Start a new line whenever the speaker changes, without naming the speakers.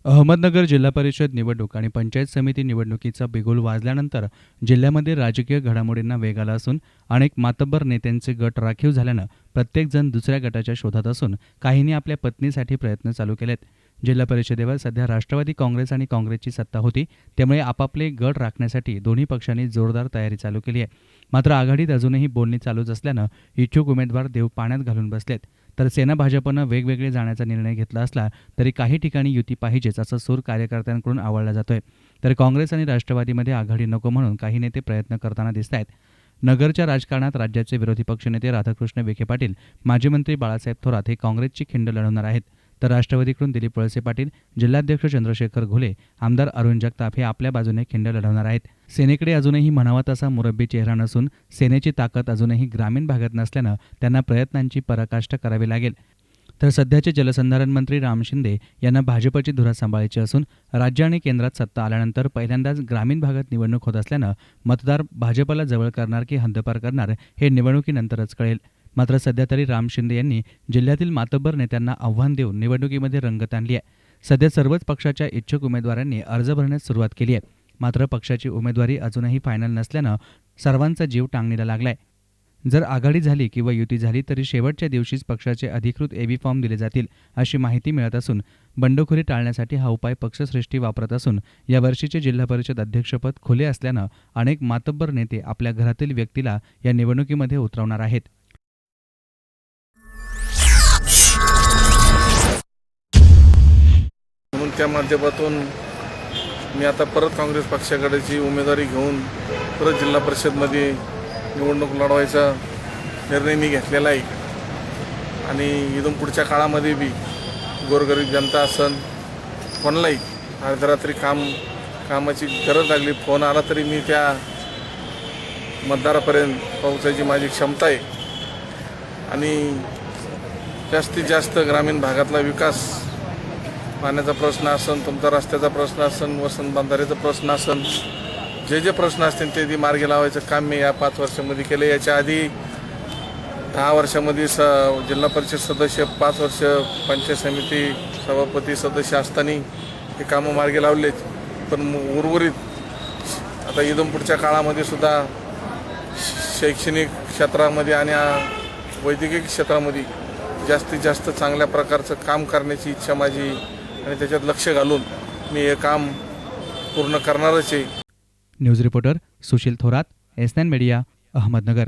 अहमदनगर जिल्हा परिषद निवडणूक आणि पंचायत समिती निवडणुकीचा बिगुल वाजल्यानंतर जिल्ह्यामध्ये राजकीय घडामोडींना वेग आला असून अनेक मातब्बर नेत्यांचे गट राखीव झाल्यानं प्रत्येकजण दुसऱ्या गटाच्या शोधात असून काहींनी आपल्या पत्नीसाठी प्रयत्न चालू केलेत. जिल्हा परिषदेवर सध्या राष्ट्रवादी काँग्रेस आणि काँग्रेसची सत्ता होती, त्यामुळे आपापले गट राखण्यासाठी दोन्ही पक्षांनी जोरदार तयारी चालू केली आहे. मात्र आघाडीत अजूनही बोलणी चालूच असल्यानं इच्छुक उमेदवार देव पाण्यात घालून बसलेत. तर सेना भाजपनं वेगवेगळे जाण्याचा निर्णय घेतला असला तरी काही ठिकाणी युती पाहिजेच असा सूर कार्यकर्त्यांकडून आवळला जातोय. तर काँग्रेस आणि राष्ट्रवादीमध्ये आघाडी नको म्हणून काही नेते प्रयत्न करताना दिसत आहेत. नगरच्या राजकारणात राज्याचे विरोधी पक्षनेते राधाकृष्ण विखे पाटील, माजी मंत्री बाळासाहेब थोरात हे काँग्रेसची खिंड लढवणार आहेत. तर राष्ट्रवादीकडून दिलीप वळसे पाटील, जिल्हाध्यक्ष चंद्रशेखर घोले, आमदार अरुण जगताप हे आपल्या बाजूने खिंड लढवणार आहेत. सेनेकडे अजूनही म्हणावा तसा मुरब्बी चेहरा नसून सेनेची ताकद अजूनही ग्रामीण भागात नसल्यानं त्यांना प्रयत्नांची पराकाष्ठा करावी लागेल. तर सध्याचे जलसंधारण मंत्री राम शिंदे यांना भाजपची धुरा सांभाळायची असून राज्य आणि केंद्रात सत्ता आल्यानंतर पहिल्यांदाच ग्रामीण भागात निवडणूक होत असल्यानं मतदार भाजपला जवळ करणार की हद्दपार करणार हे निवडणुकीनंतरच कळेल. मात्र सध्या तरी राम शिंदे यांनी जिल्ह्यातील मातब्बर नेत्यांना आव्हान देऊन निवडणुकीमध्ये रंगत आणली आहे. सध्या सर्वच पक्षाच्या इच्छुक उमेदवारांनी अर्ज भरण्यास सुरुवात केली आहे. मात्र पक्षाची उमेदवारी अजूनही फायनल नसल्यानं सर्वांचा जीव टांगणीला लागलाय. जर आघाडी झाली किंवा युती झाली तरी शेवटच्या दिवशीच पक्षाचे अधिकृत एबी फॉर्म दिले जातील अशी माहिती मिळत असून बंडखोरी टाळण्यासाठी हा उपाय पक्षश्रेष्ठी वापरत असून या वर्षीचे जिल्हा परिषद अध्यक्षपद खुले असल्यानं अनेक मातब्बर नेते आपल्या घरातील व्यक्तीला या निवडणुकीमध्ये उतरवणार आहेत.
म्हणून त्या माध्यमातून मी आता परत काँग्रेस पक्षाकडेची उमेदवारी घेऊन परत जिल्हा परिषदमध्ये निवडणूक लढवायचा निर्णय मी घेतलेला आहे. आणि इथून पुढच्या काळामध्ये बी गोरगरीब जनता असन कोणालाही अर्धरात्री कामाची गरज लागली, फोन आला तरी मी त्या मतदारापर्यंत पोहोचायची माझी क्षमता आहे. आणि जास्तीत जास्त ग्रामीण भागातला विकास, पाण्याचा प्रश्न असन, तुमचा रस्त्याचा प्रश्न असन, वसंत बांधारेचा प्रश्न असन, जे प्रश्न असतील ते मार्गी लावायचं काम मी या 5 वर्षामध्ये केलं. याच्या आधी 10 वर्षामध्ये जिल्हा परिषद सदस्य, 5 वर्ष पंचायत समिती सभापती सदस्य असताना हे कामं मार्गी लावलेत. पण उर्वरित आता इथून पुढच्या काळामध्ये सुद्धा शैक्षणिक क्षेत्रामध्ये आणि वैद्यकीय क्षेत्रामध्ये जास्तीत जास्त चांगल्या प्रकारचं काम करण्याची इच्छा माझी आणि त्याच्यात लक्ष घालून मी हे काम पूर्ण करणारच आहे.
News reporter Sushil Thorat, S9 media, Ahmednagar.